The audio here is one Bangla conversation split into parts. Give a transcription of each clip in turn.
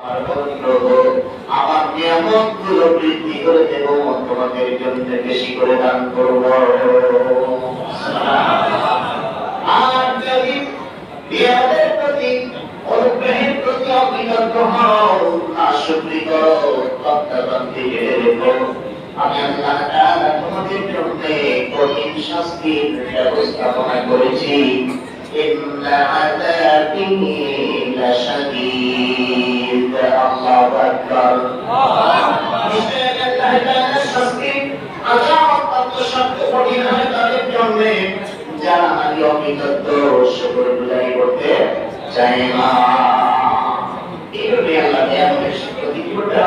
আর আমার নিয়ামতগুলো বৃদ্ধি করে দেব, তোমাদের জন্য বেশি করে দান করব। আর যদি নিয়ামতের প্রতি, অনুগ্রহের প্রতি অকৃতজ্ঞ হও, নাশুকরি করো, প্রত্যাবর্তন থেকে রেখো, আমি আল্লাহ তাআলা তোমাদের জন্য কঠিন শাস্তির ব্যবস্থাপনা করেছি। ইন্না আযাবি লাশাদীদ। আল্লাহু আকবার। নিশ্চয় আল্লাহ তাআলার শাস্তি আযাব অত্যন্ত শক্ত, কঠিন হয় তাদের জন্য যারা আমি অকৃতজ্ঞ, শুকরগুজারি করতে চায় না। এইভাবে আল্লাহ নিয়ামতের প্রতিটা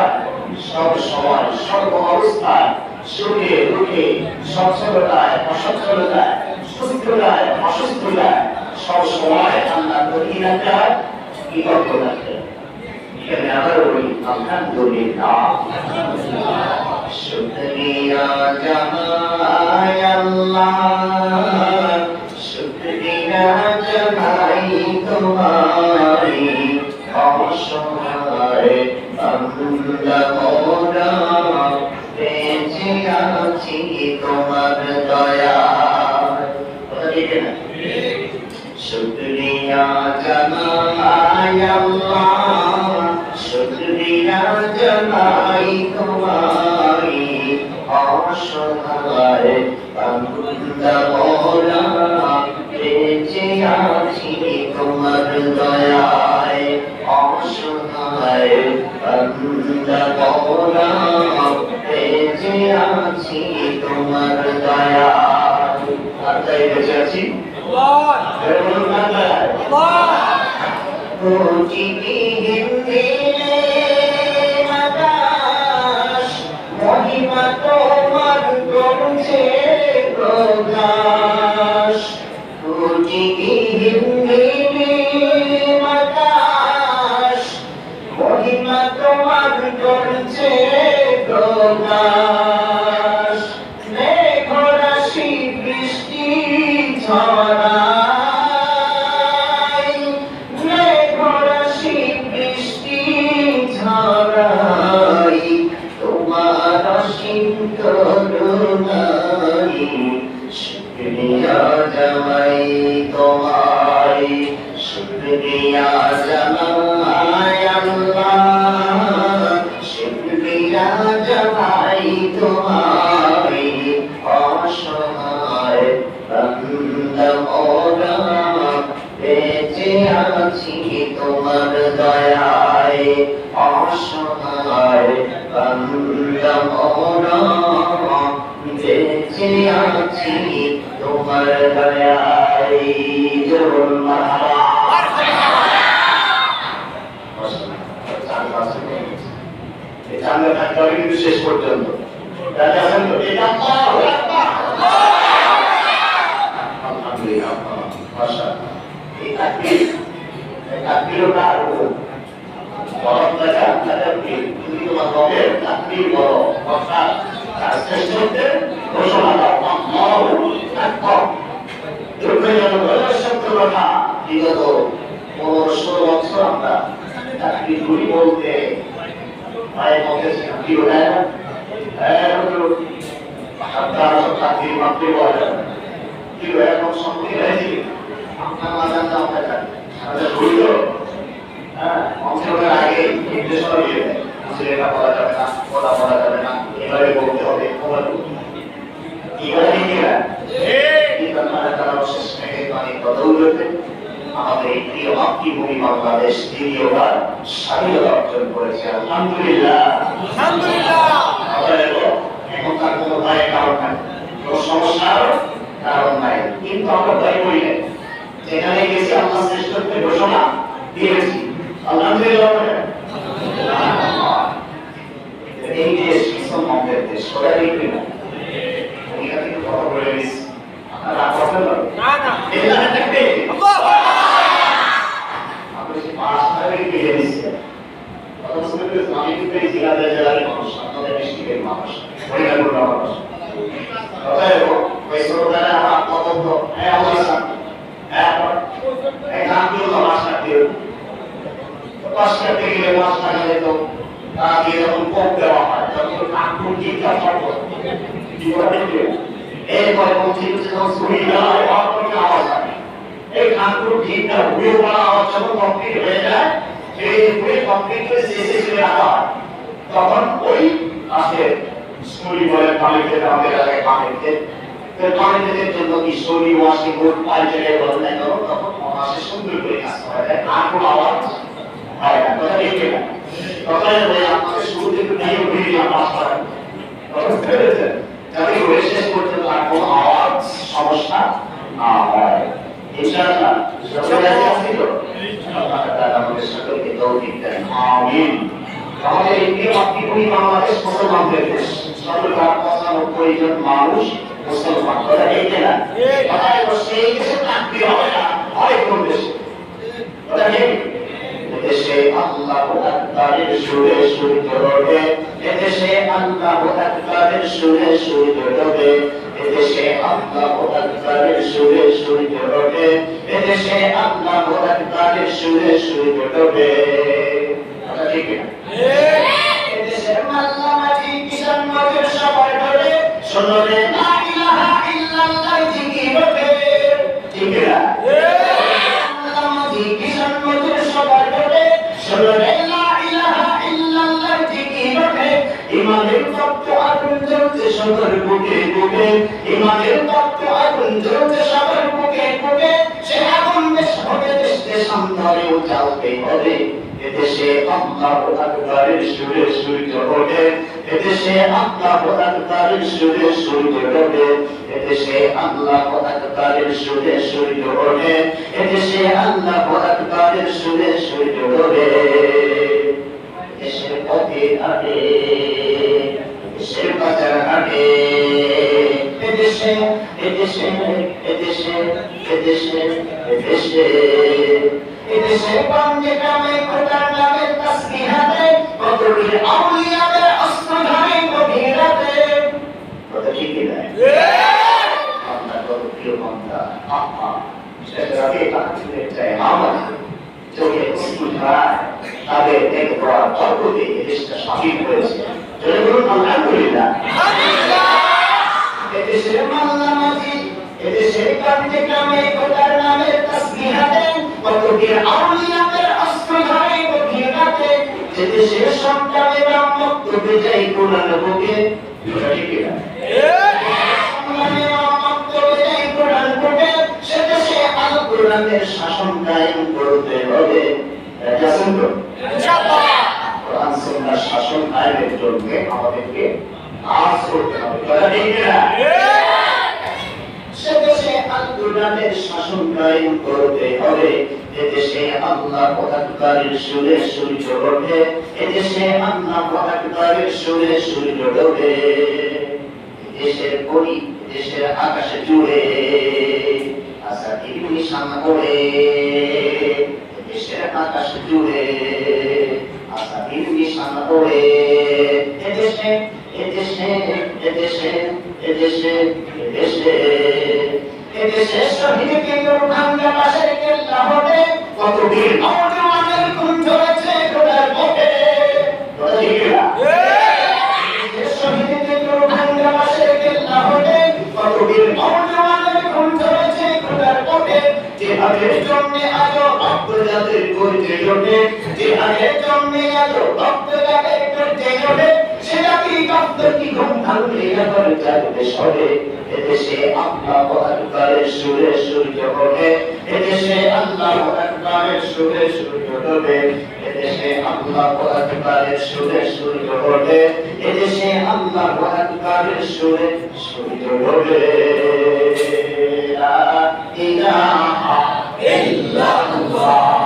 সব সময়, সর্ব অবস্থায়, সুখে দুঃখে, সচ্ছলতায় অসচ্ছলতায়, সুস্থতায় অসুস্থতায়, সব সময় আল্লাহ প্রতি রাখা কৃতজ্ঞ রাখে। এখানে আবার বলি আলহামদুলিল্লাহ। শুকরিয়া জানাই আল্লাহ, শুকরিয়া জানাই তোমারি, অসহায় বান্দা মোরা, বেঁচে আছি তোমার দয়ায়। কথা ঠিক না? শুকরিয়া জানাই আল্লাহ, শুকরিয়া জানাই তোমারি, অসহায় বান্দা মোরা, বেঁচে আছি তোমার দয়ায়, অসহায় বান্দা মোরা, বেঁচে আছি তোমার দয়ায়। আর তাই বেঁচে আছি মহিমা তোমার করছে প্রকাশ, মহিমা তোমার করছে প্রকাশ, মেঘরাশি বৃষ্টি ঝরাই, মেঘরাশি বৃষ্টি ঝরাই, তোমার অসীম করুণাই, শুকরিয়া জানাই তোমায়, শুকরিয়া জানাই আল্লাহ, শুকরিয়া জানাই তোমায়, অসহায় বান্দা মোরা, বেঁচে আছি তোমার দয়ায়, অসহায় বান্দা মোরা, বেঁচে আছি তোমার দয়ায়। জোর মারহাবা। এই চাঁদা থাকতে হবে কিন্তু শেষ পর্যন্ত। রাজা আছেন তো? এটা আল্লাহু আকবার। আলহামদুলিল্লাহ। মাশাআল্লাহ। এই তাকবীরও কার উপর? বরফ দেখা তাকবীর। তুমি তোমার রবের তাকবীর বলো। অর্থাৎ তার শ্রেষ্ঠত্বের ঘোষণা দাও। আল্লাহু আকবার। দুঃখজনক সত্য কথা, বিগত 15-16 বছর আমরা তাকবীরগুলি বলতে পায়ে পৌঁছেছিলাম। কি বলে না? আপনারা সব তাকবীর মাত্র বলা যাবে। কি এরকম সম্মতি হয়েছে? আপনার মাঝে আমরা জানি আমাদের ভুল। হ্যাঁ, অংশগ্রহণের আগে নির্দেশনা দিয়ে দেয় এটা বলা যাবে না, ওটা বলা যাবে না, এভাবে বলতে হবে। এবারে আমাদের এই প্রিয় মাতৃভূমি বাংলাদেশ দ্বিতীয়বার স্বাধীনতা অর্জন করেছে। আলহামদুলিল্লাহ। এখন তার কোনো ভয়ের কারণ নাই, কোনো সমস্যার কারণ নাই। কিন্তু আমরা ভয় করি না, যেখানে গেছি আল্লাহ শ্রেষ্ঠত্বের ঘোষণা দিয়েছি। আলহামদুলিল্লাহ। এই দেশ মুসলমানদের দেশ, সবাই দেখবে না। এখান থেকে কথা বলে দিচ্ছি, আপনারা কথা বলেন না। এখানে থাকবে আপনি যে 5 টাকা দিয়ে দিচ্ছেন, কথা শুনতে আমি কিন্তু এই জেলার মানুষ, আপনাদের ডিস্ট্রিক্টের মানুষ, হরিয়ানার মানুষ। অতএব ওই ছোটবেলায় আমার পছন্দ অবস্থান, এই নামগুলো আমার সাথে পাশ করতে গেলে মাছ টাকা যেত, তারা দিয়ে যখন কোপ দেওয়া হয় তখন কাকুর জিজ্ঞা সর্ব এরপরে পৌঁছে যখন ছুরি দেওয়া হয় আওয়াজ হয়, এই কাকুর জিজ্ঞা ঘুরে পড়া আওয়াজ যখন কমপ্লিট হয়ে যায়, সেই ঘুরে কমপ্লিট হয়ে শেষে ছেড়ে রাখা হয়, তখন ওই আসে ছুরি বলে পানিতে আমাদের এলাকায় পানিতে পানিতে জন্য কি ছুরি ওয়াশিং বোর্ড পাল্টে বলে না, তখন আসে সুন্দর করে কাজ করা যায়, আর কোনো আওয়াজ হয় না, কথা ঠিক না। তখন আপনাকে শুরু থেকে নিয়ে উঠিয়ে পাস করেন, বুঝতে পেরেছেন, যাতে করে শেষ পর্যন্ত আর কোনো আওয়াজ সমস্যা না হয়। ইনশাআল্লাহ সকলে রাজি তো? আল্লাহ তাআলা আমাদের সকলকে তৌফিক দেন, আমিন। আমাদের এই মাতৃভূমি বাংলাদেশ মুসলমানদের দেশ, শতকরা 95 জন মানুষ মুসলমান, কথা ঠিক না? অতএব সেই দেশে তাকবীর হবে না, হয় কোন দেশে, কথা ঠিক? এদেশে আল্লাহু আকবারের সুরে সুরে জড়বে, এদেশে আল্লাহু আকবারের সুরে সুরে জড়বে, এদেশে আল্লাহু আকবারের সুরে সুরে জড়বে, এদেশে আল্লাহু আকবারের সুরে সুরে জড়বে, কথা ঠিক না? এদেশে মাল্লা মাঝি কিষান মজুর সবাই ধরে শুনলে লা ইলাহা ইল্লাল্লাহ জিকির হবে, ঠিক না? মাল্লা মাঝি কিষান মজুর সবাই ধরে শুনলে লা ইলাহা ইল্লাল্লাহ জিকির হবে, ইমানের তপ্ত আগুন জ্বলছে সবার বুকে বুকে, ইমানের তপ্ত আগুন জ্বলছে সবার বুকে বুকে, সে আগুন বেশ হবে দেশ দেশান্তরেও জ্বালতে হবে, এদেশে আল্লাহু আকবারের সুরে সুরে জড়বে, এদেশে আল্লাহু আকবারের সুরে সুরে জড়বে, এদেশে আল্লাহু আকবারের সুরে সুরে জড়বে, এদেশে আল্লাহু আকবারের সুরে সুরে জড়বে, এদেশের পথে হাঁটে, এদেশের বাজার হাঁটে, এদেশে এদেশে এদেশে এদেশে এদেশে এদেশে গঞ্জে গ্রামে খোদার নামের তাসবিহ হাতে, কত বীর আউলিয়াদের অস্ত্র ধারে গভীর রাতে, কথা ঠিক না? আপনার কত প্রিয় বান্দা, আহা শেষ রাতে তাকবীর চাই আমার চোখে স্কুল হয়, তাদের দেখবার বরকতে এদেশটা স্বাধীন হয়েছে, চলে বলুন আলহামদুলিল্লাহ। এদেশের মাল্লা মাঝি, এদেশের গঞ্জে গ্রামে খোদার নামের তাসবিহ হাতে, কত বীর আউলিয়াদের অস্ত্র ধারে গভীর রাতে, এদেশের সংগ্রামে রামমক্ত বিজয়ী কোরআন বুকে, ঠিক না? সংগ্রামে রামমক্ত বিজয়ী কোরআন বুকে, সে দেশে আল কোরআনের শাসন কায়েম করতে হবে, রাজি তো? ইনশাআল্লাহ। কোরআন সুন্নাহর শাসন কায়েমের জন্য আমাদেরকে কাজ করতে হবে, কথা ঠিক না? সেদেশে আল-কুরআনের শাসন কায়েম করতে হবে, এদেশে আল্লাহু আকবারের সুরে সুরে জড়বে, এদেশে আল্লাহু আকবারের সুরে সুরে জড়বে, দেশের করি দেশের আকাশে জুড়ে আসাদির নিশান করে, দেশের আকাশে জুড়ে আসাদির নিশান করে, এদেশে এদেশে এদেশে এদেশে এদেশে এদেশে শহীদ কেন্দ্র ভাঙ্গা পাশের কেল্লা হবে, কত বীর নওজওয়ানের খুন ঝরেছে খোদার পথে, শহীদ কেন্দ্র ভাঙ্গা পাশের কেল্লা হবে, কত বীর নওজওয়ানের খুন ঝরেছে খোদার পথে, জিহাদের জন্যে আজও রক্ত যাদের গর্জে ওঠে, জিহাদের জন্যে আজও রক্ত যাদের গর্জে ওঠে, সেটা কি রক্ত কি ঘুম ভাঙলে আবার জাগবে সরে, এদেশে আল্লাহু আকবারের সুরে সুরে জড়বে, এদেশে আল্লাহু আকবারের সুরে সুরে জড়বে, এদেশে আল্লাহু আকবারের সুরে সুরে জড়বে, এদেশে আল্লাহু আকবারের সুরে সুরে জড়বে, লা ইলাহা ইল্লাল্লাহ।